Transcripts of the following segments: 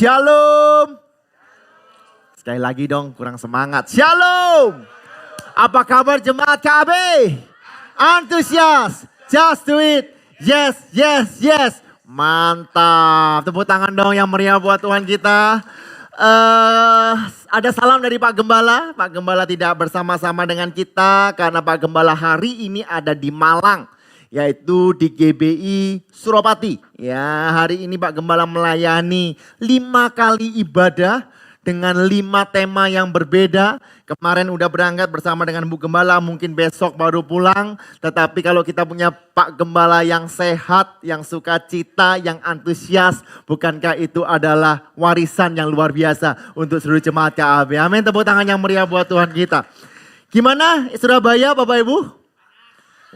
Shalom. Sekali lagi dong, kurang semangat. Shalom. Apa kabar jemaat KB? Antusias. Just do it. Yes, yes, yes. Mantap. Tepuk tangan dong yang meriah buat Tuhan kita. Ada salam dari Pak Gembala. Pak Gembala tidak bersama-sama dengan kita karena Pak Gembala hari ini ada di Malang, yaitu di GBI Suropati. Ya, hari ini Pak Gembala melayani 5 kali ibadah dengan 5 tema yang berbeda. Kemarin udah berangkat bersama dengan Bu Gembala, mungkin besok baru pulang. Tetapi kalau kita punya Pak Gembala yang sehat, yang sukacita, yang antusias, bukankah itu adalah warisan yang luar biasa untuk seluruh jemaat KAB. Amin, tepuk tangan yang meriah buat Tuhan kita. Gimana Surabaya Bapak Ibu?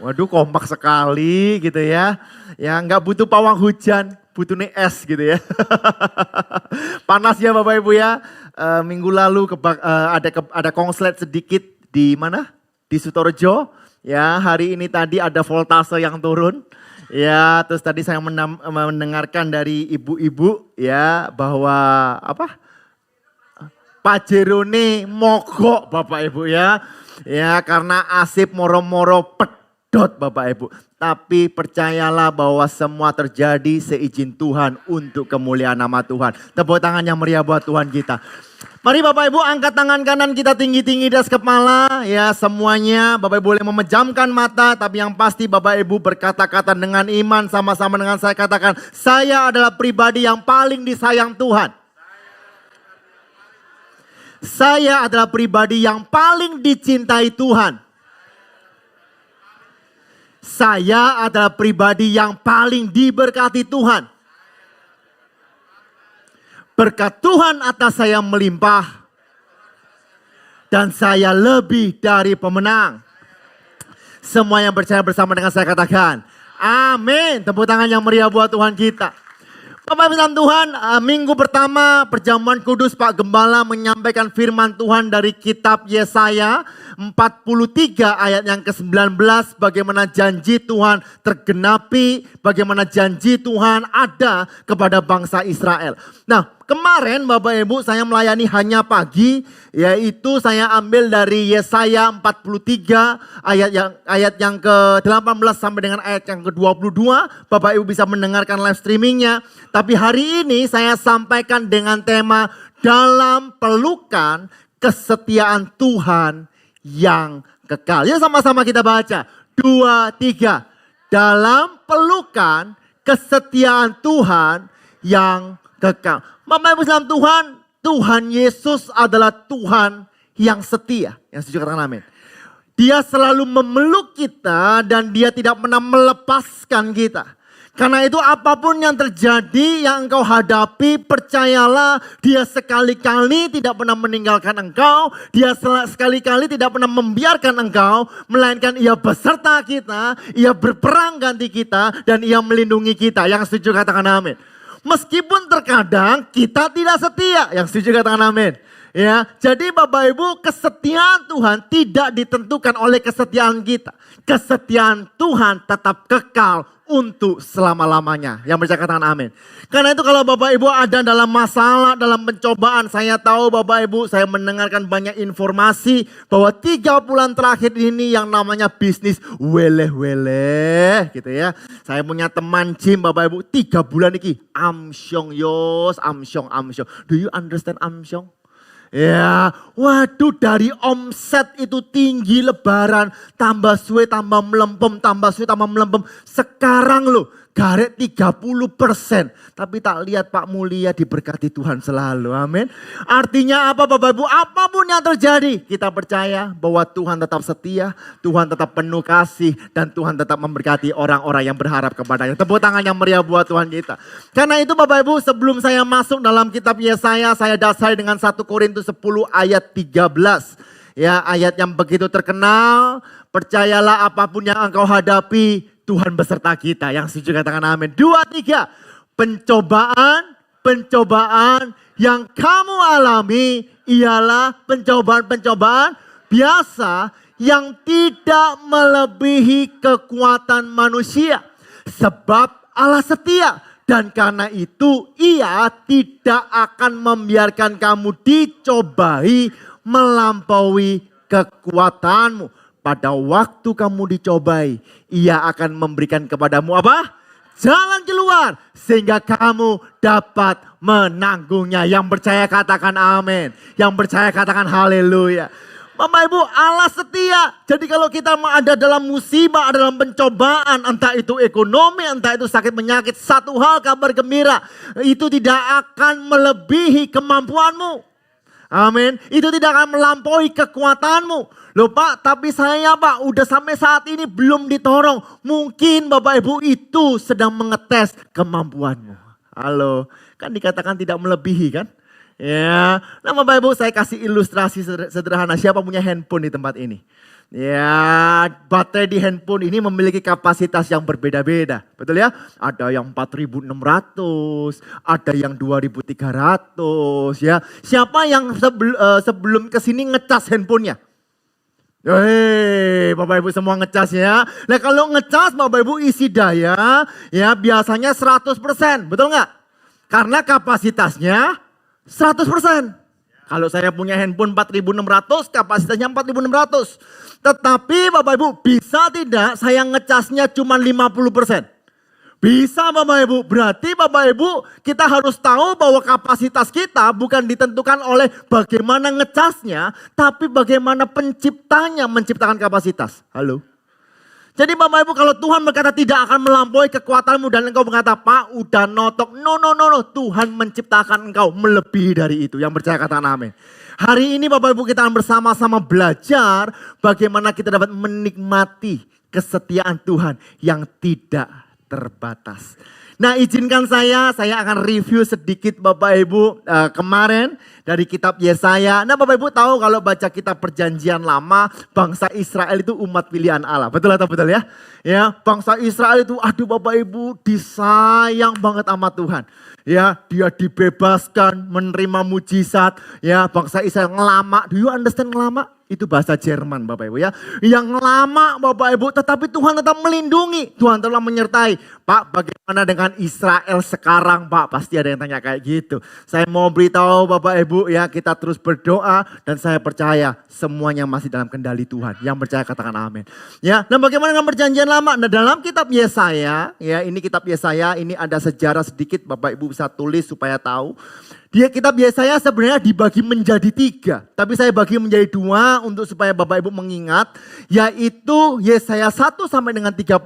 Waduh, kompak sekali gitu ya. Ya nggak butuh pawang hujan, butuh nih es gitu ya. Panas ya Bapak Ibu ya. Minggu lalu ada konslet sedikit di mana? Di Sutorejo. Ya, hari ini tadi ada voltase yang turun. Ya, terus tadi saya mendengarkan dari ibu-ibu ya bahwa apa? Pajerone mogok Bapak Ibu ya. Ya, karena asip moro-moro pedot Bapak Ibu. Tapi percayalah bahwa semua terjadi seizin Tuhan untuk kemuliaan nama Tuhan. Tepuk tangan yang meriah buat Tuhan kita. Mari Bapak Ibu angkat tangan kanan kita tinggi-tinggi di atas kepala. Ya semuanya Bapak Ibu boleh memejamkan mata. Tapi yang pasti Bapak Ibu berkata-kata dengan iman sama-sama dengan saya katakan. Saya adalah pribadi yang paling disayang Tuhan. Saya adalah pribadi yang paling dicintai Tuhan. Saya adalah pribadi yang paling diberkati Tuhan. Berkat Tuhan atas saya melimpah. Dan saya lebih dari pemenang. Semua yang percaya bersama dengan saya katakan. Amin. Tepuk tangan yang meriah buat Tuhan kita. Bapak Ibu dalam Tuhan, minggu pertama perjamuan kudus Pak Gembala menyampaikan firman Tuhan dari kitab Yesaya 43 ayat yang ke-19. Bagaimana janji Tuhan tergenapi, bagaimana janji Tuhan ada kepada bangsa Israel. Nah kemarin Bapak Ibu saya melayani hanya pagi, yaitu saya ambil dari Yesaya 43 ayat yang ke-18 sampai dengan ayat yang ke-22. Bapak Ibu bisa mendengarkan live streamingnya. Tapi hari ini saya sampaikan dengan tema dalam pelukan kesetiaan Tuhan yang kekal. Ya sama-sama kita baca. 2, 3. Dalam pelukan kesetiaan Tuhan yang kekal. Bapak Ibu dalam Tuhan, Tuhan Yesus adalah Tuhan yang setia. Yang setuju katakan amin. Dia selalu memeluk kita dan dia tidak pernah melepaskan kita. Karena itu apapun yang terjadi yang engkau hadapi, percayalah dia sekali-kali tidak pernah meninggalkan engkau. Dia sekali-kali tidak pernah membiarkan engkau. Melainkan ia beserta kita, ia berperang ganti kita dan ia melindungi kita. Yang setuju katakan amin. Meskipun terkadang kita tidak setia. Yang setuju katakan amin. Ya, jadi Bapak Ibu kesetiaan Tuhan tidak ditentukan oleh kesetiaan kita. Kesetiaan Tuhan tetap kekal untuk selama-lamanya. Yang percaya katakan amin. Karena itu kalau Bapak Ibu ada dalam masalah, dalam pencobaan. Saya tahu Bapak Ibu, saya mendengarkan banyak informasi bahwa 3 bulan terakhir ini yang namanya bisnis weleh-weleh gitu ya. Saya punya teman gym Bapak Ibu 3 bulan ini amsyong yos, amsyong. Do you understand amsyong? Ya, waduh dari omset itu tinggi lebaran, tambah suwe tambah melempem, tambah suwe tambah melempem. Sekarang loh, garet 30%. Tapi tak lihat Pak Mulia diberkati Tuhan selalu, amin. Artinya apa Bapak Ibu? Apapun yang terjadi, kita percaya bahwa Tuhan tetap setia, Tuhan tetap penuh kasih, dan Tuhan tetap memberkati orang-orang yang berharap kepadanya. Tepuk tangan yang meriah buat Tuhan kita. Karena itu Bapak Ibu, sebelum saya masuk dalam kitab Yesaya, saya dasari dengan 1 Korintus 10 ayat 13. Ya, ayat yang begitu terkenal, percayalah apapun yang engkau hadapi, Tuhan beserta kita. Yang setuju katakan amin. 2, 3. Pencobaan yang kamu alami ialah pencobaan-pencobaan biasa yang tidak melebihi kekuatan manusia. Sebab Allah setia Dan karena itu ia tidak akan membiarkan kamu dicobai melampaui kekuatanmu. Pada waktu kamu dicobai, ia akan memberikan kepadamu apa? Jalan keluar sehingga kamu dapat menanggungnya. Yang percaya katakan amin. Yang percaya katakan haleluya. Bapak Ibu, Allah setia. Jadi kalau kita ada dalam musibah, ada dalam pencobaan, entah itu ekonomi, entah itu sakit penyakit, satu hal kabar gembira, itu tidak akan melebihi kemampuanmu. Amin. Itu tidak akan melampaui kekuatanmu. Loh Pak, tapi saya Pak udah sampai saat ini belum ditolong. Mungkin Bapak Ibu itu sedang mengetes kemampuanmu. Halo, kan dikatakan tidak melebihi kan? Ya, nah Bapak Ibu saya kasih ilustrasi sederhana. Siapa punya handphone di tempat ini? Ya, baterai di handphone ini memiliki kapasitas yang berbeda-beda. Betul ya? Ada yang 4.600, ada yang 2.300 ya. Siapa yang sebelum kesini ngecas handphonenya? Hei, Bapak Ibu semua ngecas ya. Nah kalau ngecas Bapak Ibu isi daya ya biasanya 100%, betul nggak? Karena kapasitasnya 100%. Kalau saya punya handphone 4.600, kapasitasnya 4.600. Tetapi Bapak Ibu bisa tidak saya ngecasnya cuma 50%? Bisa Bapak Ibu, berarti Bapak Ibu kita harus tahu bahwa kapasitas kita bukan ditentukan oleh bagaimana ngecasnya, tapi bagaimana penciptanya menciptakan kapasitas. Halo. Jadi Bapak Ibu kalau Tuhan berkata tidak akan melampaui kekuatanmu dan engkau berkata Pak udah notok. No. Tuhan menciptakan engkau melebihi dari itu. Yang percaya katakan amin. Hari ini Bapak Ibu kita akan bersama-sama belajar bagaimana kita dapat menikmati kesetiaan Tuhan yang tidak terbatas. Nah izinkan saya akan review sedikit Bapak Ibu kemarin dari kitab Yesaya. Nah Bapak Ibu tahu kalau baca kitab perjanjian lama bangsa Israel itu umat pilihan Allah. Betul atau betul ya? Ya bangsa Israel itu aduh Bapak Ibu disayang banget sama Tuhan. Ya dia dibebaskan menerima mujizat. Ya bangsa Israel ngelama. Do you understand ngelama? Itu bahasa Jerman Bapak Ibu ya. Yang lama Bapak Ibu tetapi Tuhan tetap melindungi. Tuhan telah menyertai. Pak bagaimana dengan Israel sekarang Pak? Pasti ada yang tanya kayak gitu. Saya mau beritahu Bapak Ibu ya kita terus berdoa. Dan saya percaya semuanya masih dalam kendali Tuhan. Yang percaya katakan amin. Ya, nah bagaimana dengan perjanjian lama? Nah dalam kitab Yesaya. Ya ini kitab Yesaya ini ada sejarah sedikit Bapak Ibu bisa tulis supaya tahu. Dia kitab Yesaya sebenarnya dibagi menjadi 3. Tapi saya bagi menjadi 2 untuk supaya Bapak Ibu mengingat. Yaitu Yesaya 1 sampai dengan 39.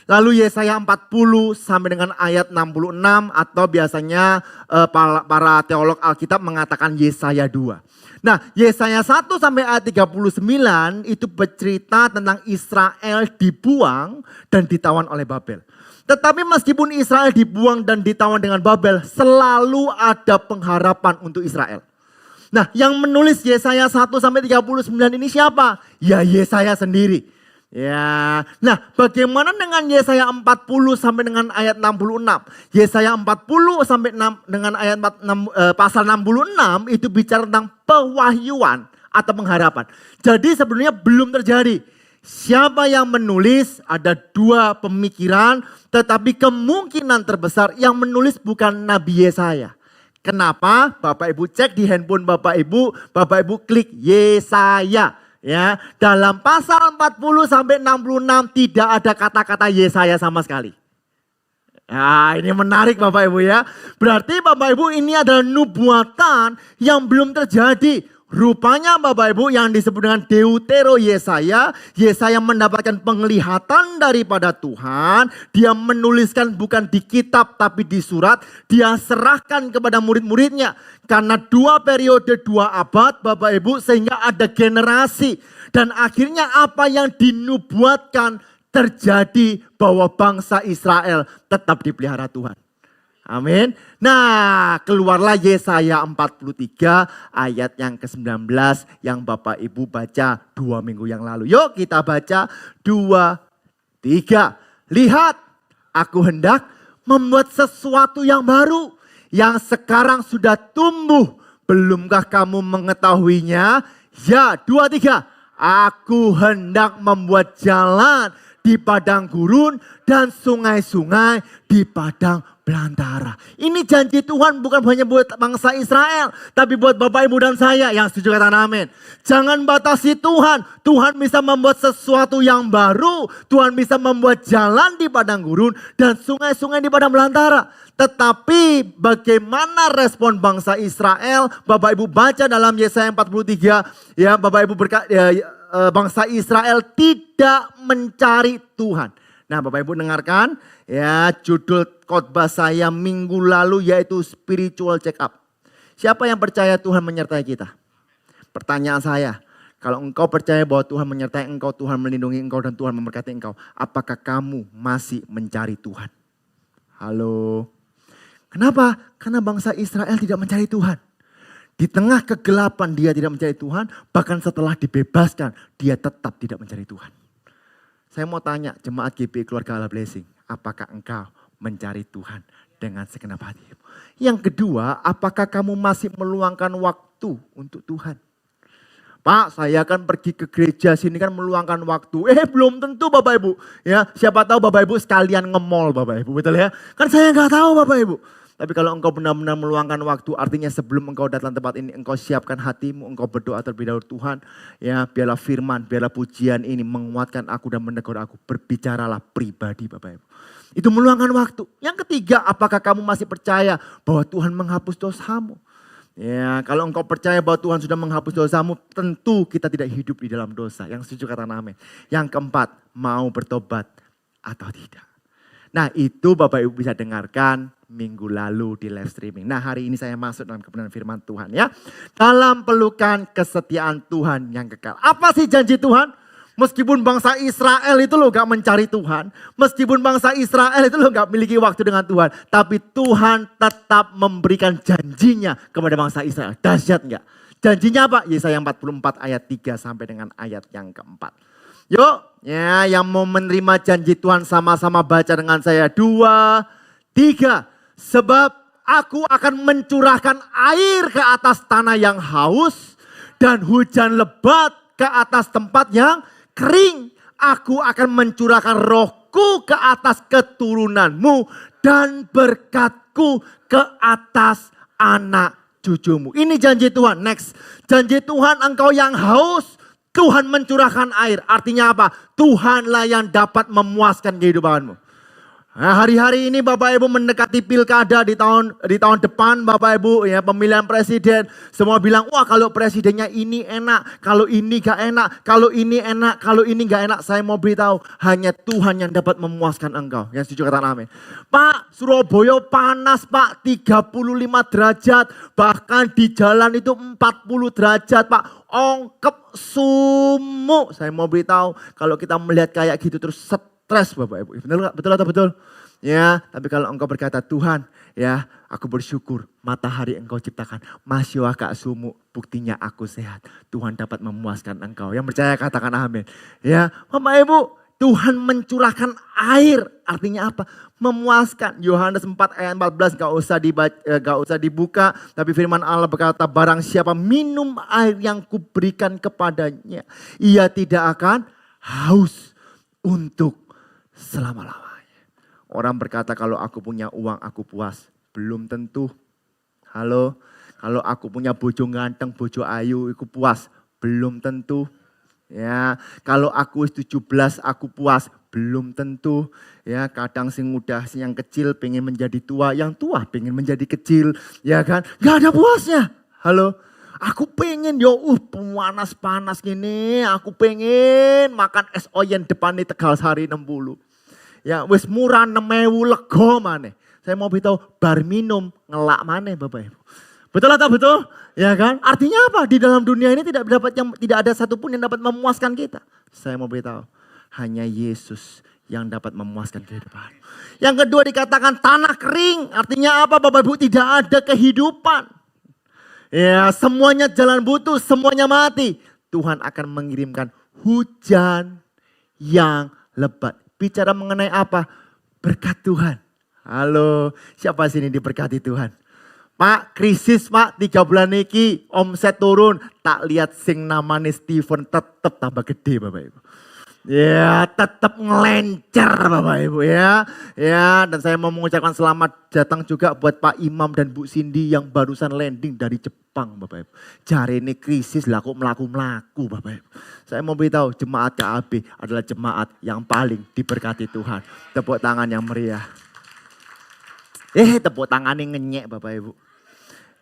Lalu Yesaya 40 sampai dengan ayat 66. Atau biasanya para teolog Alkitab mengatakan Yesaya 2. Nah Yesaya 1 sampai ayat 39 itu bercerita tentang Israel dibuang dan ditawan oleh Babel. Tetapi meskipun Israel dibuang dan ditawan dengan Babel, selalu ada pengharapan untuk Israel. Nah, yang menulis Yesaya 1 sampai 39 ini siapa? Ya Yesaya sendiri. Ya. Nah, bagaimana dengan Yesaya 40 sampai dengan ayat 66? Yesaya 40 sampai dengan ayat pasal 66 itu bicara tentang pewahyuan atau pengharapan. Jadi sebenarnya belum terjadi. Siapa yang menulis ada 2 pemikiran tetapi kemungkinan terbesar yang menulis bukan Nabi Yesaya. Kenapa? Bapak Ibu cek di handphone Bapak Ibu klik Yesaya. Ya, dalam pasal 40 sampai 66 tidak ada kata-kata Yesaya sama sekali. Nah ini menarik Bapak Ibu ya. Berarti Bapak Ibu ini adalah nubuatan yang belum terjadi. Rupanya Bapak Ibu yang disebut dengan Deutero Yesaya. Yesaya mendapatkan penglihatan daripada Tuhan. Dia menuliskan bukan di kitab tapi di surat. Dia serahkan kepada murid-muridnya. Karena 2 periode 2 abad Bapak Ibu sehingga ada generasi. Dan akhirnya apa yang dinubuatkan terjadi bahwa bangsa Israel tetap dipelihara Tuhan. Amin. Nah keluarlah Yesaya 43 ayat yang ke-19 yang Bapak Ibu baca 2 minggu yang lalu. Yuk kita baca 2, 3. Lihat aku hendak membuat sesuatu yang baru yang sekarang sudah tumbuh. Belumkah kamu mengetahuinya? Ya 2, 3. Aku hendak membuat jalan di padang gurun dan sungai-sungai di padang belantara. Ini janji Tuhan bukan hanya buat bangsa Israel, tapi buat Bapak, Ibu, dan saya. Yang setuju katakan amin. Jangan batasi Tuhan. Tuhan bisa membuat sesuatu yang baru. Tuhan bisa membuat jalan di padang gurun dan sungai-sungai di padang belantara. Tetapi bagaimana respon bangsa Israel? Bapak Ibu baca dalam Yesaya 43, ya Bapak Ibu bangsa Israel tidak mencari Tuhan. Nah, Bapak Ibu dengarkan ya judul khotbah saya minggu lalu yaitu spiritual check up. Siapa yang percaya Tuhan menyertai kita? Pertanyaan saya, kalau engkau percaya bahwa Tuhan menyertai engkau, Tuhan melindungi engkau dan Tuhan memberkati engkau, apakah kamu masih mencari Tuhan? Halo. Kenapa? Karena bangsa Israel tidak mencari Tuhan. Di tengah kegelapan dia tidak mencari Tuhan, bahkan setelah dibebaskan dia tetap tidak mencari Tuhan. Saya mau tanya jemaat GPI Keluarga Allah Blessing, apakah engkau mencari Tuhan dengan segenap hati? Yang kedua, apakah kamu masih meluangkan waktu untuk Tuhan? Pak, saya kan pergi ke gereja sini kan meluangkan waktu. Belum tentu Bapak Ibu. Ya, siapa tahu Bapak Ibu sekalian nge-mall Bapak Ibu, betul ya? Kan saya nggak tahu Bapak Ibu. Tapi kalau engkau benar-benar meluangkan waktu, artinya sebelum engkau datang tempat ini, engkau siapkan hatimu, engkau berdoa terlebih dahulu, Tuhan, ya biarlah firman, biarlah pujian ini menguatkan aku dan menegur aku. Berbicaralah pribadi Bapak Ibu. Itu meluangkan waktu. Yang ketiga, apakah kamu masih percaya bahwa Tuhan menghapus dosamu? Ya, kalau engkau percaya bahwa Tuhan sudah menghapus dosamu, tentu kita tidak hidup di dalam dosa. Yang setuju katakan amin. Yang keempat, mau bertobat atau tidak. Nah, itu Bapak Ibu bisa dengarkan minggu lalu di live streaming. Nah, hari ini saya masuk dalam kebenaran firman Tuhan ya. Dalam pelukan kesetiaan Tuhan yang kekal. Apa sih janji Tuhan? Meskipun bangsa Israel itu loh gak mencari Tuhan. Meskipun bangsa Israel itu loh gak memiliki waktu dengan Tuhan. Tapi Tuhan tetap memberikan janjinya kepada bangsa Israel. Dahsyat gak? Janjinya apa? Yesaya 44 ayat 3 sampai dengan ayat yang keempat. Yuk, ya yang mau menerima janji Tuhan sama-sama baca dengan saya. 2, 3. Sebab aku akan mencurahkan air ke atas tanah yang haus dan hujan lebat ke atas tempat yang kering. Aku akan mencurahkan rohku ke atas keturunanmu dan berkatku ke atas anak cucumu. Ini janji Tuhan. Next. Janji Tuhan engkau yang haus, Tuhan mencurahkan air. Artinya apa? Tuhanlah yang dapat memuaskan kehidupanmu. Nah, hari-hari ini Bapak Ibu mendekati pilkada di tahun depan Bapak Ibu ya pemilihan presiden. Semua bilang wah kalau presidennya ini enak, kalau ini gak enak, kalau ini enak, kalau ini gak enak. Saya mau beritahu hanya Tuhan yang dapat memuaskan engkau. Yang setuju katakan amin. Pak, Surabaya panas Pak, 35 derajat. Bahkan di jalan itu 40 derajat Pak. Ongkep sumuk. Saya mau beritahu kalau kita melihat kayak gitu terus stres Bapak Ibu. Betul atau betul? Ya, tapi kalau engkau berkata Tuhan ya aku bersyukur matahari engkau ciptakan. Masih agak sumuk buktinya aku sehat. Tuhan dapat memuaskan engkau. Yang percaya katakan amin. Ya Bapak Ibu Tuhan mencurahkan air. Artinya apa? Memuaskan. Yohanes 4 ayat 14 gak usah dibuka. Tapi firman Allah berkata barang siapa minum air yang kuberikan kepadanya. Ia tidak akan haus untuk selama-lamanya. Orang berkata kalau aku punya uang aku puas. Belum tentu. Halo. Kalau aku punya bojo ganteng, bojo ayu aku puas. Belum tentu. Ya, kalau aku 17 aku puas. Belum tentu. Ya, kadang sing muda sing yang kecil pengen menjadi tua, yang tua pengen menjadi kecil, ya kan? Gak ada puasnya. Halo. Aku pengen panas gini, aku pengen makan es oyen depan di Tegal Sari 60. Ya wis murah 6.000 lego maneh. Saya mau beritahu bar minum ngelak maneh Bapak Ibu. Betul atau betul? Ya kan? Artinya apa? Di dalam dunia ini tidak ada satupun yang dapat memuaskan kita. Saya mau beritahu hanya Yesus yang dapat memuaskan kehidupan. Yang kedua dikatakan tanah kering. Artinya apa Bapak Ibu? Tidak ada kehidupan. Ya semuanya jalan buntu, semuanya mati. Tuhan akan mengirimkan hujan yang lebat. Bicara mengenai apa? Berkat Tuhan. Halo, siapa sini diberkati Tuhan? Pak, krisis Pak, 3 bulan niki omset turun. Tak lihat sing namanya Steven tetap tambah gede Bapak Ibu. Ya tetap ngelencer Bapak Ibu ya. Ya, dan saya mau mengucapkan selamat datang juga buat Pak Imam dan Bu Cindy yang barusan landing dari Jepang Bapak Ibu. Jari ini krisis laku melaku Bapak Ibu. Saya mau beritahu jemaat KAB adalah jemaat yang paling diberkati Tuhan. Tepuk tangan yang meriah. Tepuk tangan yang ngenyek Bapak Ibu.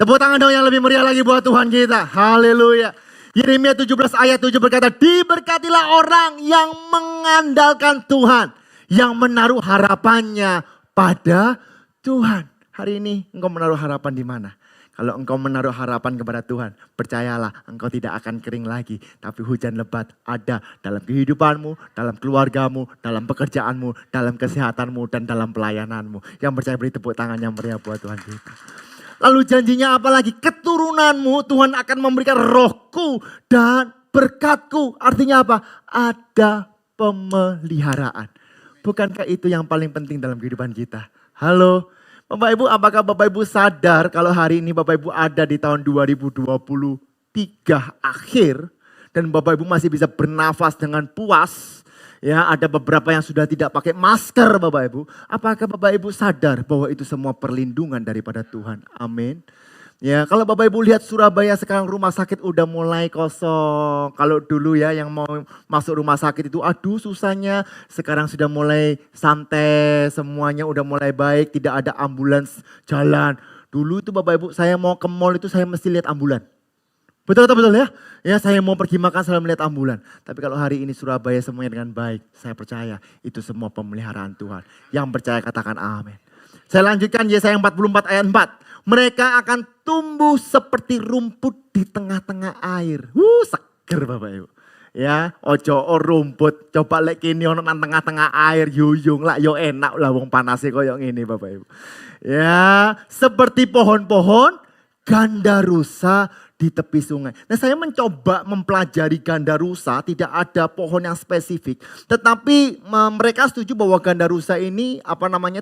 Tepuk tangan dong yang lebih meriah lagi buat Tuhan kita. Haleluya. Yeremia 17 ayat 7 berkata, diberkatilah orang yang mengandalkan Tuhan. Yang menaruh harapannya pada Tuhan. Hari ini engkau menaruh harapan di mana? Kalau engkau menaruh harapan kepada Tuhan, percayalah engkau tidak akan kering lagi. Tapi hujan lebat ada dalam kehidupanmu, dalam keluargamu, dalam pekerjaanmu, dalam kesehatanmu, dan dalam pelayananmu. Yang percaya beri tepuk tangan yang meriah buat Tuhan kita. Lalu janjinya apa lagi? Keturunanmu Tuhan akan memberikan rohku dan berkatku. Artinya apa? Ada pemeliharaan. Bukankah itu yang paling penting dalam kehidupan kita? Halo, Bapak Ibu, apakah Bapak Ibu sadar kalau hari ini Bapak Ibu ada di tahun 2023 akhir. Dan Bapak Ibu masih bisa bernafas dengan puas. Ya, ada beberapa yang sudah tidak pakai masker Bapak Ibu. Apakah Bapak Ibu sadar bahwa itu semua perlindungan daripada Tuhan? Amin. Ya, kalau Bapak Ibu lihat Surabaya sekarang rumah sakit udah mulai kosong. Kalau dulu ya yang mau masuk rumah sakit itu aduh susahnya. Sekarang sudah mulai santai, semuanya udah mulai baik, tidak ada ambulans jalan. Dulu itu Bapak Ibu saya mau ke mall itu saya mesti lihat ambulan. Betul ya? Ya saya mau pergi makan selalu melihat ambulan. Tapi kalau hari ini Surabaya semuanya dengan baik. Saya percaya itu semua pemeliharaan Tuhan. Yang percaya katakan amin. Saya lanjutkan Yesaya 44 ayat 4. Mereka akan tumbuh seperti rumput di tengah-tengah air. Seger Bapak Ibu. Ya, ojo rumput. Coba lek kini ono nang tengah-tengah air yuyung lah yo enak lah wong panase koyo ngene Bapak Ibu. Ya, seperti pohon-pohon gandarusa di tepi sungai. Nah saya mencoba mempelajari gandarusa, tidak ada pohon yang spesifik. Tetapi mereka setuju bahwa gandarusa ini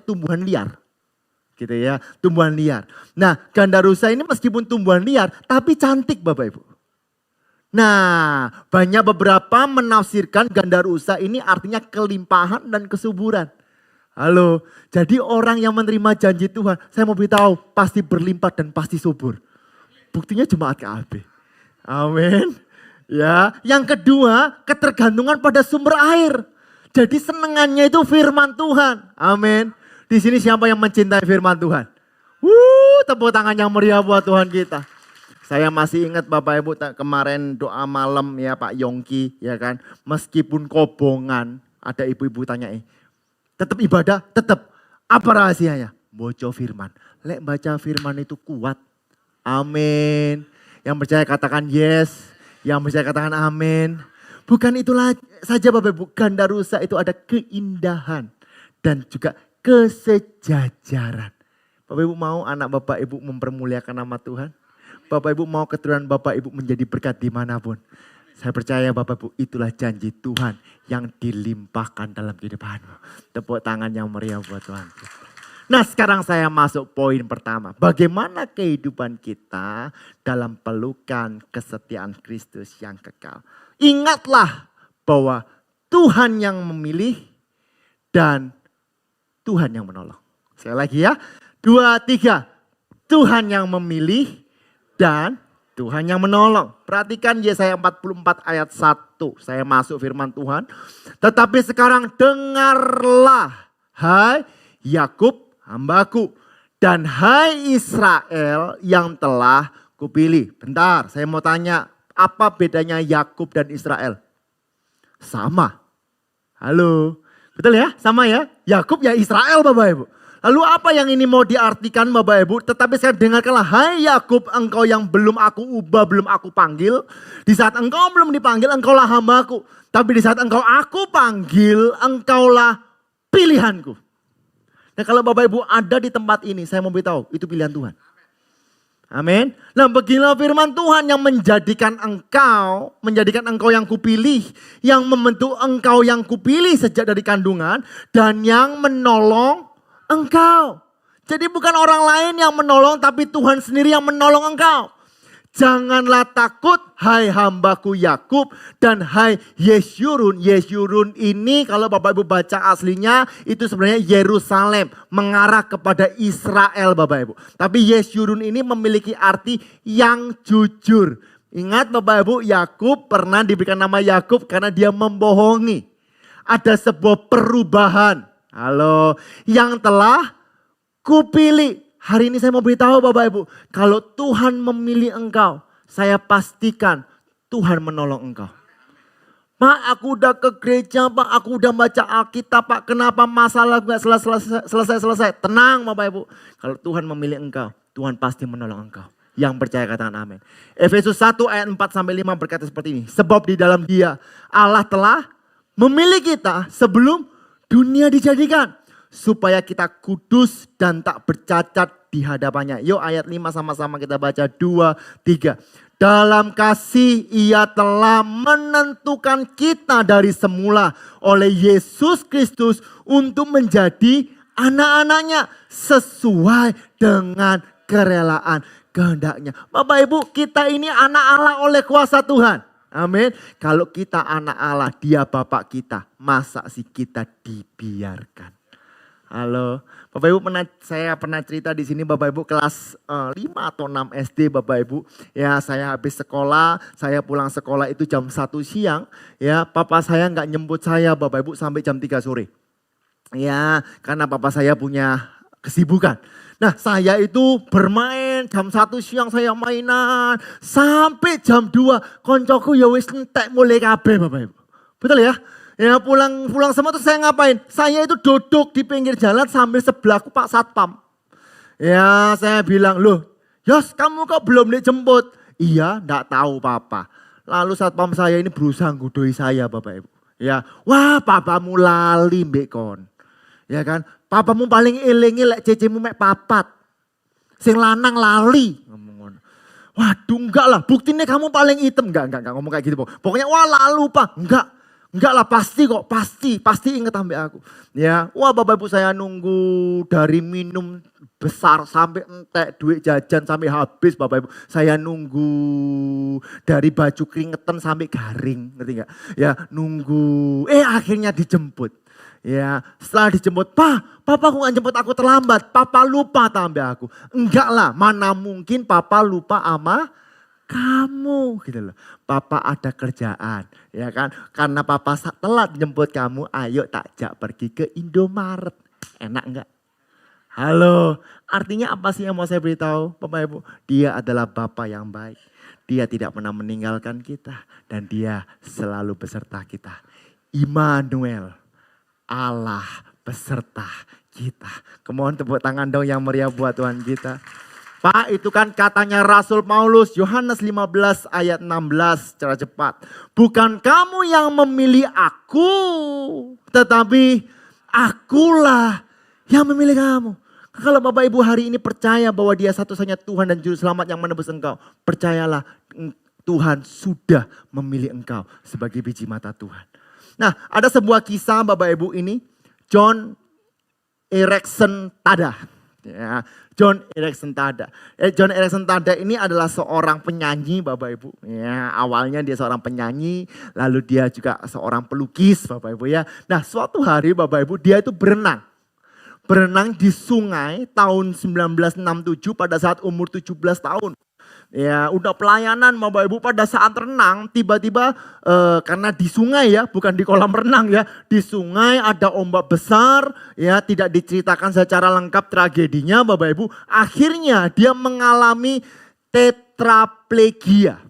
tumbuhan liar. Gitu ya, tumbuhan liar. Nah gandarusa ini meskipun tumbuhan liar, tapi cantik Bapak Ibu. Nah banyak beberapa menafsirkan gandarusa ini artinya kelimpahan dan kesuburan. Halo, jadi orang yang menerima janji Tuhan, saya mau beritahu pasti berlimpah dan pasti subur. Buktinya jemaat KAB. Amin. Ya, yang kedua ketergantungan pada sumber air. Jadi senengannya itu firman Tuhan. Amin. Di sini siapa yang mencintai firman Tuhan? Tepuk tangan yang meriah buat Tuhan kita. Saya masih ingat Bapak Ibu kemarin doa malam ya Pak Yongki ya kan. Meskipun kobongan ada ibu-ibu tanya tetap ibadah, tetap apa rahasianya? Baca firman. Lek baca firman itu kuat. Amin. Yang percaya katakan yes. Yang percaya katakan amin. Bukan itulah saja Bapak Ibu. Gandarusa itu ada keindahan. Dan juga kesejajaran. Bapak Ibu mau anak Bapak Ibu mempermuliakan nama Tuhan? Bapak Ibu mau keturunan Bapak Ibu menjadi berkat dimanapun? Saya percaya Bapak Ibu itulah janji Tuhan yang dilimpahkan dalam kehidupanmu. Tepuk tangan yang meriah buat Tuhan. Nah sekarang saya masuk poin pertama. Bagaimana kehidupan kita dalam pelukan kesetiaan Kristus yang kekal. Ingatlah bahwa Tuhan yang memilih dan Tuhan yang menolong. Sekali lagi ya. 2, 3. Tuhan yang memilih dan Tuhan yang menolong. Perhatikan Yesaya 44 ayat 1. Saya masuk firman Tuhan. Tetapi sekarang dengarlah hai Yakub hambaku. Dan hai Israel yang telah kupilih. Bentar, saya mau tanya. Apa bedanya Yakub dan Israel? Sama. Halo. Betul ya? Sama ya? Yakub ya Israel Bapak Ibu. Lalu apa yang ini mau diartikan Bapak Ibu? Tetapi saya dengarkanlah. Hai Yakub, engkau yang belum aku ubah, belum aku panggil. Di saat engkau belum dipanggil, engkaulah hambaku. Tapi di saat engkau aku panggil, engkaulah pilihanku. Nah kalau Bapak Ibu ada di tempat ini, saya mau beritahu, itu pilihan Tuhan. Amin. Nah beginilah firman Tuhan yang menjadikan engkau yang kupilih, yang membentuk engkau yang kupilih sejak dari kandungan, dan yang menolong engkau. Jadi bukan orang lain yang menolong, tapi Tuhan sendiri yang menolong engkau. Janganlah takut, hai hambaku Yakub dan hai Yesyurun. Yesyurun ini kalau Bapak Ibu baca aslinya itu sebenarnya Yerusalem, mengarah kepada Israel Bapak Ibu. Tapi Yesyurun ini memiliki arti yang jujur. Ingat Bapak Ibu, Yakub pernah diberikan nama Yakub karena dia membohongi. Ada sebuah perubahan. Halo, yang telah kupilih. Hari ini saya mau beritahu Bapak Ibu, kalau Tuhan memilih engkau, saya pastikan Tuhan menolong engkau. Pak, aku udah ke gereja, Pak, aku udah baca Alkitab, Pak, kenapa masalah gak selesai? Tenang Bapak Ibu, kalau Tuhan memilih engkau, Tuhan pasti menolong engkau. Yang percaya katakan amin. Efesus 1 ayat 4-5 berkata seperti ini. Sebab di dalam Dia Allah telah memilih kita sebelum dunia dijadikan. Supaya kita kudus dan tak bercacat di hadapannya. Yuk ayat 5 sama-sama kita baca 2, 3. Dalam kasih ia telah menentukan kita dari semula oleh Yesus Kristus untuk menjadi anak-anaknya sesuai dengan kerelaan kehendaknya. Bapak Ibu, kita ini anak Allah oleh kuasa Tuhan. Amin. Kalau kita anak Allah, Dia Bapak kita, masa sih kita dibiarkan? Halo, Bapak Ibu saya pernah cerita di sini Bapak Ibu kelas 5 atau 6 SD Bapak Ibu. Ya saya habis sekolah, saya pulang sekolah itu jam 1 siang. Ya papa saya nggak nyemput saya Bapak Ibu sampai jam 3 sore. Ya karena papa saya punya kesibukan. Nah saya itu bermain jam 1 siang saya mainan. Sampai jam 2 koncoku ya wis entek mulai kabeh Bapak Ibu. Betul ya? Ya pulang semua tuh saya ngapain? Saya itu duduk di pinggir jalan sambil sebelahku Pak Satpam. Ya saya bilang, loh Yos kamu kok belum dijemput? Iya enggak tahu Papa. Lalu Satpam saya ini berusaha ngudoi saya Bapak Ibu. Ya, wah papamu lali mbek kon. Ya kan, papamu paling elingi lek cecemu mek papat. Sing lanang lali. Waduh enggak lah, buktinya kamu paling hitam. Enggak ngomong kayak gitu. Pokoknya wah lalu Pak, enggak lah pasti kok, pasti inget sampai aku. Ya, wah Bapak Ibu saya nunggu dari minum besar sampai entek, duit jajan sampai habis Bapak Ibu. Saya nunggu dari baju keringetan sampai garing, ngerti enggak? Ya, nunggu, akhirnya dijemput. Ya, setelah dijemput, Papa kok gak jemput aku terlambat? Papa lupa tambah aku. Enggak lah, mana mungkin Papa lupa sama kamu gitu loh. Papa ada kerjaan ya kan. Karena Papa telat jemput kamu, ayo takjak pergi ke Indomaret. Enak enggak? Halo, artinya apa sih yang mau saya beritahu Bapak Ibu? Dia adalah Bapa yang baik. Dia tidak pernah meninggalkan kita dan dia selalu beserta kita. Immanuel, Allah beserta kita. Kemohon tepuk tangan dong yang meriah buat Tuhan kita. Pak, itu kan katanya Rasul Paulus, Yohanes 15 ayat 16 secara cepat. Bukan kamu yang memilih aku, tetapi akulah yang memilih kamu. Kalau Bapak Ibu hari ini percaya bahwa Dia satu-satunya Tuhan dan Juru Selamat yang menebus engkau, percayalah Tuhan sudah memilih engkau sebagai biji mata Tuhan. Nah, ada sebuah kisah Bapak Ibu ini, John Erickson Tada. Ya, John Erickson Tada. John Erickson Tada ini adalah seorang penyanyi Bapak Ibu. Ya, awalnya dia seorang penyanyi, lalu dia juga seorang pelukis Bapak Ibu ya. Nah, suatu hari Bapak Ibu dia itu berenang. Berenang di sungai tahun 1967 pada saat umur 17 tahun. Ya, udah pelayanan Bapak Ibu pada saat renang tiba-tiba karena di sungai ya, bukan di kolam renang ya. Di sungai ada ombak besar ya, tidak diceritakan secara lengkap tragedinya Bapak Ibu. Akhirnya dia mengalami tetraplegia.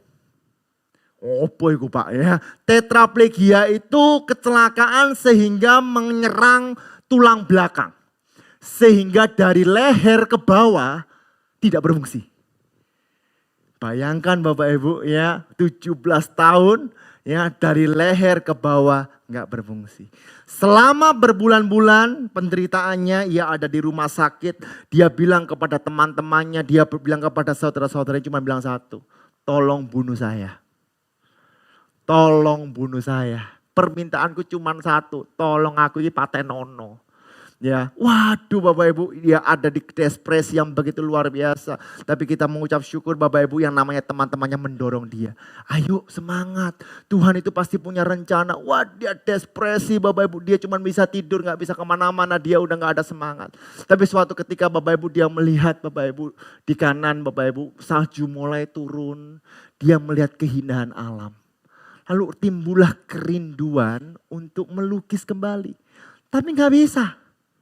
Apa itu Pak ya? Tetraplegia itu kecelakaan sehingga menyerang tulang belakang. Sehingga dari leher ke bawah tidak berfungsi. Bayangkan Bapak Ibu ya, 17 tahun ya dari leher ke bawah nggak berfungsi. Selama berbulan-bulan penderitaannya, ia ada di rumah sakit. Dia bilang kepada teman-temannya, dia bilang kepada saudara-saudaranya cuma bilang satu. Tolong bunuh saya. Tolong bunuh saya. Permintaanku cuma satu, tolong aku ini patenono. Ya, waduh Bapak Ibu, dia ada di depresi yang begitu luar biasa. Tapi kita mengucap syukur Bapak Ibu yang namanya teman-temannya mendorong dia. Ayo semangat, Tuhan itu pasti punya rencana. Wah dia depresi Bapak Ibu, dia cuma bisa tidur gak bisa kemana-mana, dia udah gak ada semangat. Tapi suatu ketika Bapak Ibu dia melihat Bapak Ibu di kanan Bapak Ibu salju mulai turun. Dia melihat kehinaan alam. Lalu timbullah kerinduan untuk melukis kembali. Tapi gak bisa.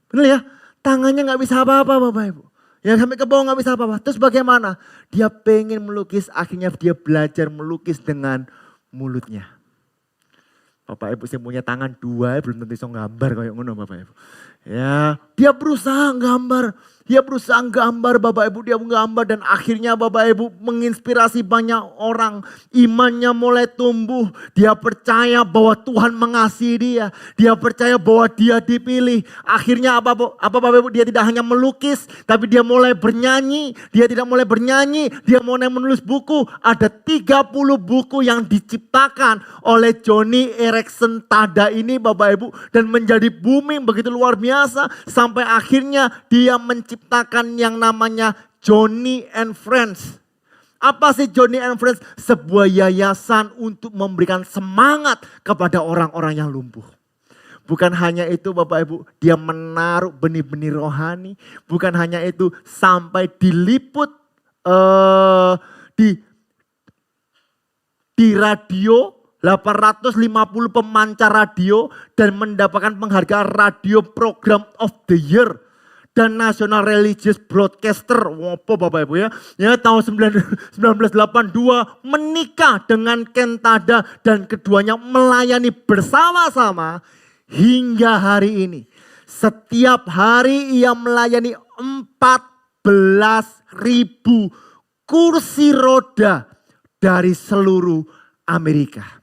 Benar ya, tangannya gak bisa apa-apa Bapak Ibu. Ya sampai ke bawah gak bisa apa-apa. Terus bagaimana? Dia pengen melukis, akhirnya dia belajar melukis dengan mulutnya. Bapak Ibu yang punya tangan dua belum tentu bisa gambar kayak ngono Bapak Ibu. Ya, dia berusaha gambar. Dia berusaha gambar Bapak Ibu, dia menggambar dan akhirnya Bapak Ibu menginspirasi banyak orang. Imannya mulai tumbuh, dia percaya bahwa Tuhan mengasihi dia. Dia percaya bahwa dia dipilih. Akhirnya apa Bapak Ibu, dia tidak hanya melukis tapi dia mulai bernyanyi. Dia tidak mulai bernyanyi, dia mulai menulis buku. Ada 30 buku yang diciptakan oleh Joni Eareckson Tada ini Bapak Ibu. Dan menjadi booming begitu luar biasa sampai akhirnya dia menciptakan yang namanya Joni and Friends. Apa sih Joni and Friends? Sebuah yayasan untuk memberikan semangat kepada orang-orang yang lumpuh. Bukan hanya itu Bapak Ibu, dia menaruh benih-benih rohani. Bukan hanya itu, sampai diliput di radio, 850 pemancar radio dan mendapatkan penghargaan Radio Program of the Year dan National Religious Broadcaster. Apa Bapak Ibu ya? Ya tahun 1982 menikah dengan Ken Tada dan keduanya melayani bersama-sama hingga hari ini. Setiap hari ia melayani 14.000 kursi roda dari seluruh Amerika.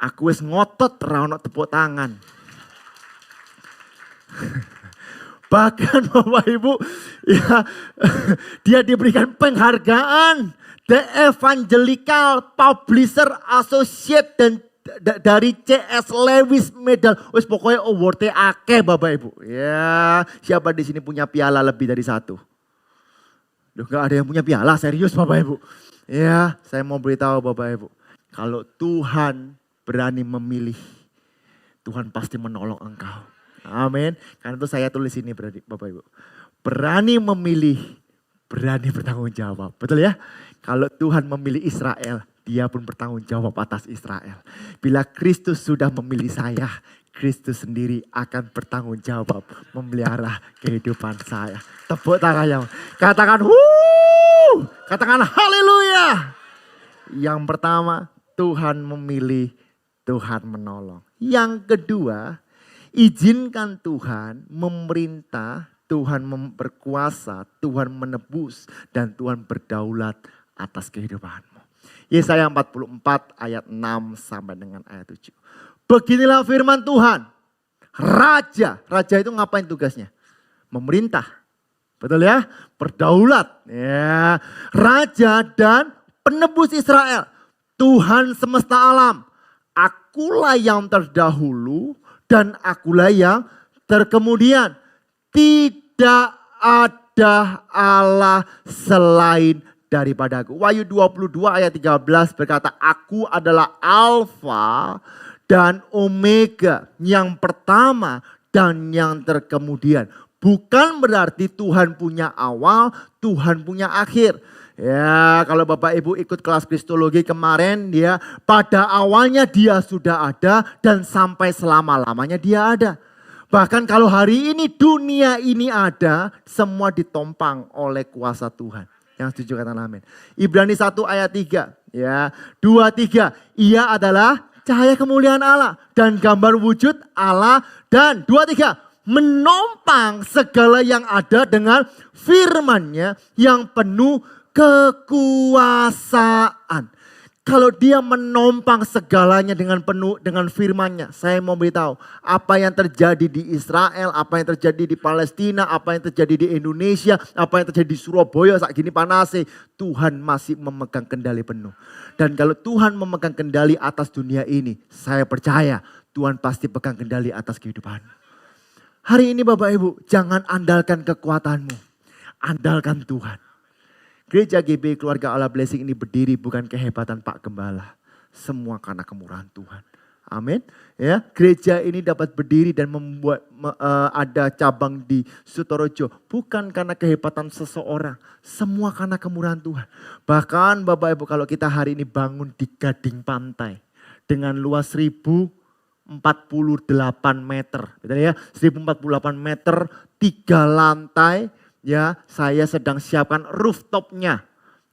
Aku wis ngotot ra ono tepuk tangan. Bahkan Bapak Ibu ya, dia diberikan penghargaan The Evangelical Publisher Associate dan dari C.S. Lewis Medal. Wis pokoknya award-nya akeh Bapak Ibu. Ya, siapa di sini punya piala lebih dari satu? Loh, gak ada yang punya piala, serius Bapak Ibu. Ya, saya mau beritahu Bapak Ibu. Kalau Tuhan berani memilih, Tuhan pasti menolong engkau. Amin. Karena itu saya tulis ini Bapak Ibu. Berani memilih, berani bertanggung jawab. Betul ya? Kalau Tuhan memilih Israel, dia pun bertanggung jawab atas Israel. Bila Kristus sudah memilih saya, Kristus sendiri akan bertanggung jawab memelihara kehidupan saya. Tepuk tangannya. Katakan wuh. Katakan haleluya. Yang pertama, Tuhan memilih, Tuhan menolong. Yang kedua, izinkan Tuhan memerintah, Tuhan berkuasa, Tuhan menebus, dan Tuhan berdaulat atas kehidupanmu. Yesaya 44 ayat 6 sampai dengan ayat 7. Beginilah firman Tuhan. Raja itu ngapain tugasnya? Memerintah. Betul ya? Berdaulat. Ya. Raja dan penebus Israel. Tuhan semesta alam. Akulah yang terdahulu dan akulah yang terkemudian. Tidak ada Allah selain daripadaku. Wahyu 22 ayat 13 berkata, aku adalah Alfa dan Omega, yang pertama dan yang terkemudian. Bukan berarti Tuhan punya awal, Tuhan punya akhir. Ya, kalau Bapak Ibu ikut kelas Kristologi kemarin, dia pada awalnya dia sudah ada dan sampai selama-lamanya dia ada. Bahkan kalau hari ini dunia ini ada, semua ditompang oleh kuasa Tuhan. Yang setuju katakan amin. Ibrani 1 ayat 3, ya, 2, 3. Ia adalah cahaya kemuliaan Allah dan gambar wujud Allah, dan 2, 3. Menompang segala yang ada dengan firman-Nya yang penuh kekuasaan. Kalau dia menompang segalanya dengan penuh dengan firman-Nya, saya mau beritahu apa yang terjadi di Israel, apa yang terjadi di Palestina, apa yang terjadi di Indonesia, apa yang terjadi di Surabaya saat gini panasnya, Tuhan masih memegang kendali penuh. Dan kalau Tuhan memegang kendali atas dunia ini, saya percaya Tuhan pasti pegang kendali atas kehidupan. Hari ini Bapak Ibu, jangan andalkan kekuatanmu. Andalkan Tuhan. Gereja GB Keluarga Allah Blessing ini berdiri bukan kehebatan Pak Gembala. Semua karena kemurahan Tuhan. Amin. Ya, gereja ini dapat berdiri dan membuat ada cabang di Sutorojo bukan karena kehebatan seseorang, semua karena kemurahan Tuhan. Bahkan Bapak Ibu, kalau kita hari ini bangun di Gading Pantai dengan luas 1048 meter, betul ya? 1048 meter, 3 lantai, ya. Saya sedang siapkan rooftopnya,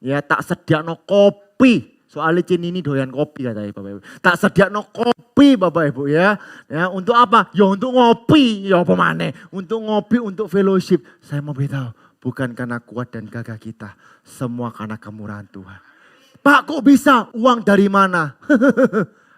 ya. Tak sediakno kopi. Soalnya Cin ini doyan kopi katanya Bapak Ibu. Tak sediakno kopi Bapak Ibu ya. Ya untuk apa? Ya untuk ngopi. Ya apa maneh? Untuk ngopi, untuk fellowship. Saya mau beritahu, bukan karena kuat dan gagah kita. Semua karena kemurahan Tuhan. Pak kok bisa? Uang dari mana?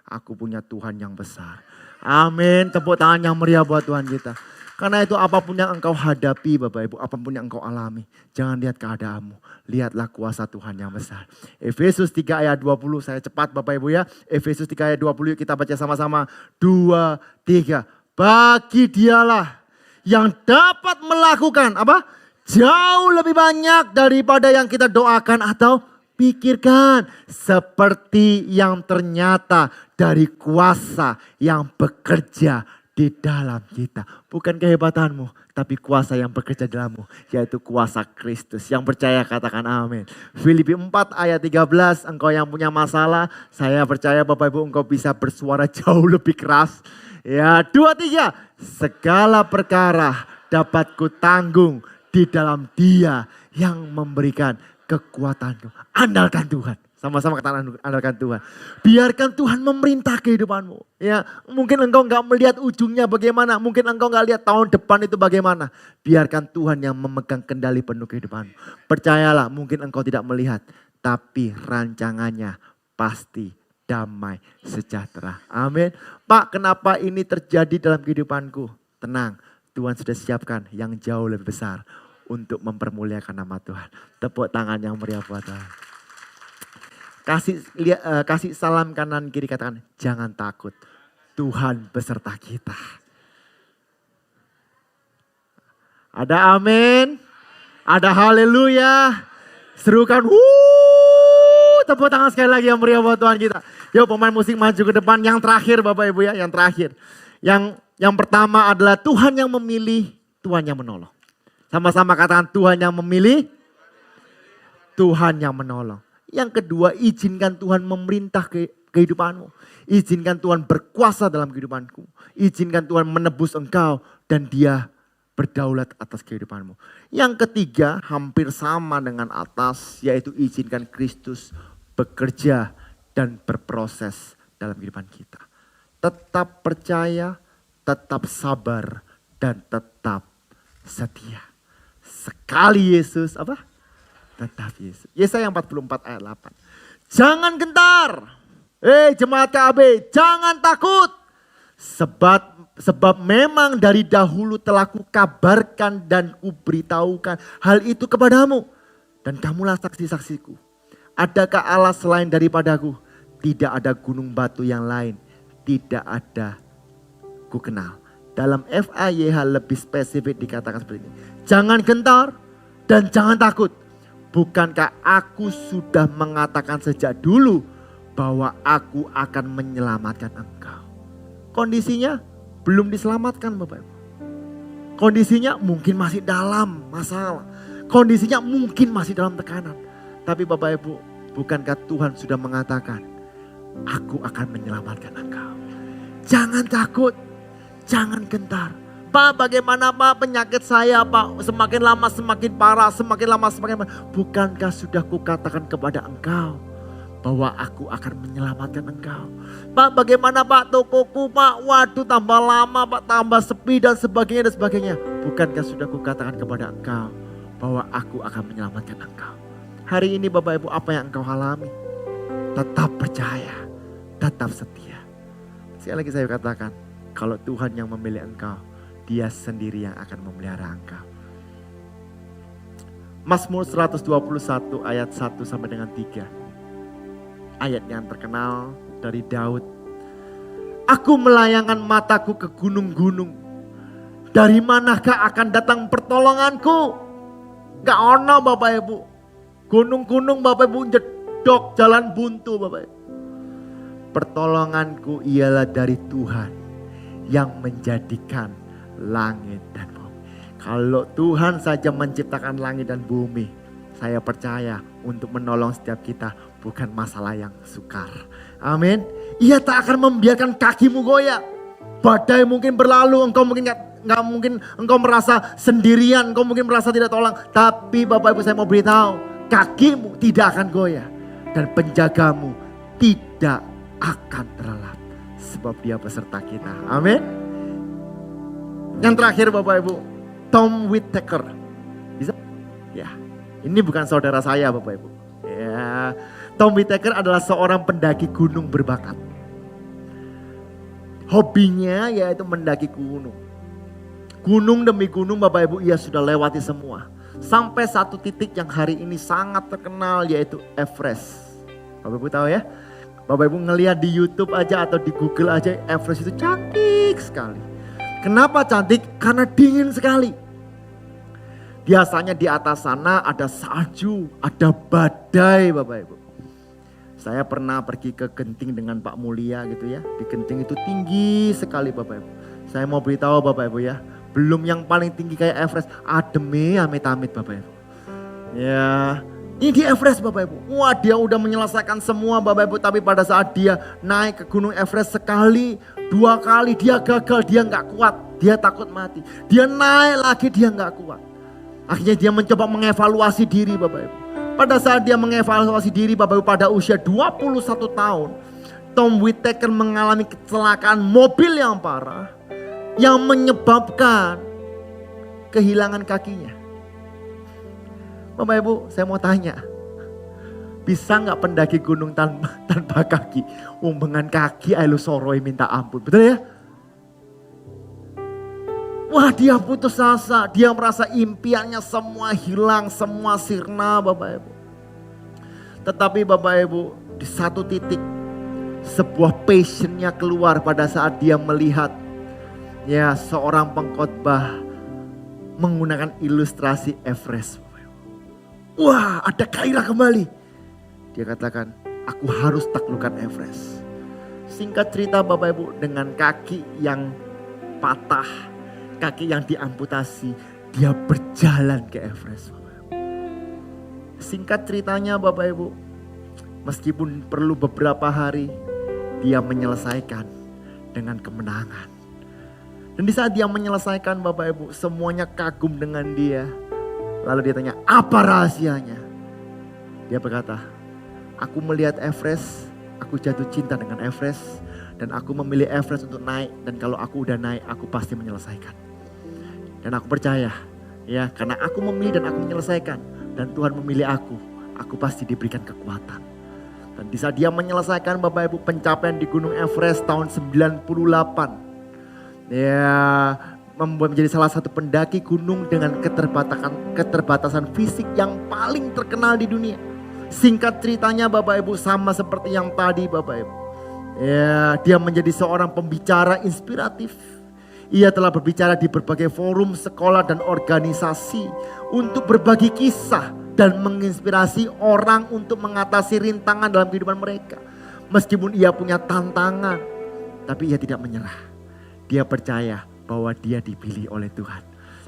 Aku punya Tuhan yang besar. Amin. Tepuk tangan yang meriah buat Tuhan kita. Karena itu apapun yang engkau hadapi Bapak Ibu, apapun yang engkau alami, jangan lihat keadaanmu, lihatlah kuasa Tuhan yang besar. Efesus 3 ayat 20, saya cepat Bapak Ibu ya. Efesus 3 ayat 20 yuk kita baca sama-sama. 2, 3. Bagi dialah yang dapat melakukan apa? Jauh lebih banyak daripada yang kita doakan atau pikirkan. Seperti yang ternyata dari kuasa yang bekerja di dalam kita. Bukan kehebatanmu, tapi kuasa yang bekerja dalammu, yaitu kuasa Kristus. Yang percaya katakan amin. Filipi 4 ayat 13, engkau yang punya masalah, saya percaya Bapak Ibu engkau bisa bersuara jauh lebih keras. Ya, 2, 3, segala perkara dapat kutanggung di dalam Dia yang memberikan kekuatanku. Andalkan Tuhan. Sama-sama katakan andalkan Tuhan. Biarkan Tuhan memerintah kehidupanmu. Ya, mungkin engkau enggak melihat ujungnya bagaimana. Mungkin engkau enggak lihat tahun depan itu bagaimana. Biarkan Tuhan yang memegang kendali penuh kehidupanmu. Percayalah, mungkin engkau tidak melihat. Tapi rancangannya pasti damai sejahtera. Amin. Pak, kenapa ini terjadi dalam kehidupanku? Tenang, Tuhan sudah siapkan yang jauh lebih besar untuk mempermuliakan nama Tuhan. Tepuk tangan yang meriah buat Tuhan. Kasih salam kanan kiri, katakan jangan takut, Tuhan beserta kita. Ada amin, ada haleluya, serukan tepuk tangan sekali lagi yang meriah buat Tuhan kita. Yuk pemain musik maju ke depan. Yang terakhir Bapak Ibu ya, yang terakhir. Yang pertama adalah Tuhan yang memilih, Tuhan yang menolong. Sama-sama katakan Tuhan yang memilih, Tuhan yang menolong. Yang kedua, izinkan Tuhan memerintah kehidupanmu. Izinkan Tuhan berkuasa dalam kehidupanku. Izinkan Tuhan menebus engkau dan Dia berdaulat atas kehidupanmu. Yang ketiga, hampir sama dengan atas, yaitu izinkan Kristus bekerja dan berproses dalam kehidupan kita. Tetap percaya, tetap sabar, dan tetap setia. Sekali Yesus apa? Tetap Yesus. Yesaya 44 ayat 8. Jangan gentar. Jemaat KB, jangan takut. Sebab memang dari dahulu telah kukabarkan dan kuberitahukan hal itu kepadamu. Dan kamulah saksi-saksiku. Adakah Allah selain daripadaku? Tidak ada gunung batu yang lain. Tidak ada ku kenal. Dalam FAYH lebih spesifik dikatakan seperti ini. Jangan gentar dan jangan takut. Bukankah aku sudah mengatakan sejak dulu bahwa aku akan menyelamatkan engkau? Kondisinya belum diselamatkan Bapak Ibu. Kondisinya mungkin masih dalam masalah. Kondisinya mungkin masih dalam tekanan. Tapi Bapak Ibu, bukankah Tuhan sudah mengatakan, aku akan menyelamatkan engkau. Jangan takut, jangan gentar. Pak, bagaimana Pak penyakit saya Pak semakin lama semakin parah, semakin lama semakin parah. Bukankah sudah kukatakan kepada engkau bahwa aku akan menyelamatkan engkau. Pak, bagaimana Pak tokoku Pak, waduh tambah lama Pak, tambah sepi dan sebagainya dan sebagainya. Bukankah sudah kukatakan kepada engkau bahwa aku akan menyelamatkan engkau. Hari ini Bapak Ibu, apa yang engkau alami? Tetap percaya, tetap setia. Sekali lagi saya katakan, kalau Tuhan yang memilih engkau, Dia sendiri yang akan memelihara engkau. Mazmur 121 ayat 1 sampai dengan 3. Ayat yang terkenal dari Daud. Aku melayangkan mataku ke gunung-gunung. Dari manakah akan datang pertolonganku? Gak ono Bapak Ibu. Gunung-gunung Bapak Ibu jedok, jalan buntu Bapak Ibu. Pertolonganku ialah dari Tuhan yang menjadikan langit dan bumi. Kalau Tuhan saja menciptakan langit dan bumi, saya percaya untuk menolong setiap kita bukan masalah yang sukar. Amin. Ia tak akan membiarkan kakimu goyah. Badai mungkin berlalu, engkau mungkin nggak mungkin engkau merasa sendirian, engkau mungkin merasa tidak tolong. Tapi Bapak Ibu saya mau beritahu, kakimu tidak akan goyah dan penjagamu tidak akan terlelap sebab dia beserta kita. Amin. Yang terakhir Bapak Ibu, Tom Whittaker. Bisa? Ya, ini bukan saudara saya Bapak Ibu. Ya, Tom Whittaker adalah seorang pendaki gunung berbakat. Hobinya yaitu mendaki gunung. Gunung demi gunung Bapak Ibu ia sudah lewati semua. Sampai satu titik yang hari ini sangat terkenal yaitu Everest. Bapak Ibu tahu ya? Bapak Ibu ngelihat di YouTube aja atau di Google aja, Everest itu cantik sekali. Kenapa cantik? Karena dingin sekali. Biasanya di atas sana ada salju, ada badai Bapak Ibu. Saya pernah pergi ke Genting dengan Pak Mulia gitu ya. Di Genting itu tinggi sekali Bapak Ibu. Saya mau beritahu Bapak Ibu ya, belum yang paling tinggi kayak Everest, ademe amit-amit Bapak Ibu. Ya, ini di Everest Bapak Ibu. Wah, dia udah menyelesaikan semua Bapak Ibu. Tapi pada saat dia naik ke Gunung Everest sekali, dua kali dia gagal, dia nggak kuat. Dia takut mati. Dia naik lagi, dia nggak kuat. Akhirnya dia mencoba mengevaluasi diri Bapak Ibu. Pada saat dia mengevaluasi diri Bapak Ibu pada usia 21 tahun. Tom Whittaker mengalami kecelakaan mobil yang parah. Yang menyebabkan kehilangan kakinya. Bapak Ibu, saya mau tanya, bisa nggak pendaki gunung tanpa kaki? Umbengan kaki ayo soroi minta ampun, betul ya? Wah, dia putus asa, dia merasa impiannya semua hilang, semua sirna Bapak Ibu. Tetapi Bapak Ibu, di satu titik sebuah passionnya keluar pada saat dia melihat ya seorang pengkhotbah menggunakan ilustrasi Everest. Wah, ada gairah kembali. Dia katakan, aku harus taklukkan Everest. Singkat cerita Bapak Ibu, dengan kaki yang patah, kaki yang diamputasi, dia berjalan ke Everest Bapak Ibu. Singkat ceritanya Bapak Ibu, meskipun perlu beberapa hari, dia menyelesaikan dengan kemenangan. Dan di saat dia menyelesaikan Bapak Ibu, semuanya kagum dengan dia. Lalu dia tanya, apa rahasianya? Dia berkata, aku melihat Everest, aku jatuh cinta dengan Everest. Dan aku memilih Everest untuk naik. Dan kalau aku udah naik, aku pasti menyelesaikan. Dan aku percaya, ya karena aku memilih dan aku menyelesaikan. Dan Tuhan memilih aku pasti diberikan kekuatan. Dan di saat dia menyelesaikan Bapak Ibu pencapaian di Gunung Everest tahun 98. Ya, membuat menjadi salah satu pendaki gunung dengan keterbatasan fisik yang paling terkenal di dunia. Singkat ceritanya Bapak Ibu sama seperti yang tadi Bapak Ibu. Ya, dia menjadi seorang pembicara inspiratif. Ia telah berbicara di berbagai forum, sekolah dan organisasi untuk berbagi kisah dan menginspirasi orang untuk mengatasi rintangan dalam kehidupan mereka. Meskipun ia punya tantangan, tapi ia tidak menyerah. Dia percaya bahwa dia dipilih oleh Tuhan.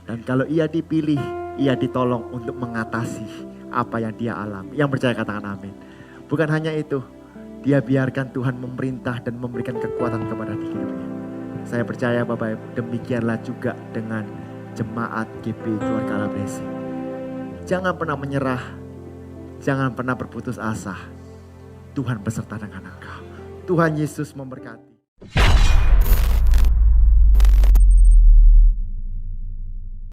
Dan kalau ia dipilih, ia ditolong untuk mengatasi apa yang dia alami. Yang percaya katakan amin. Bukan hanya itu, dia biarkan Tuhan memerintah dan memberikan kekuatan kepada hidupnya. Saya percaya Bapak Ibu, demikianlah juga dengan jemaat GP Keluarga Allah Blessing. Jangan pernah menyerah, jangan pernah berputus asa. Tuhan beserta dengan engkau. Tuhan Yesus memberkati.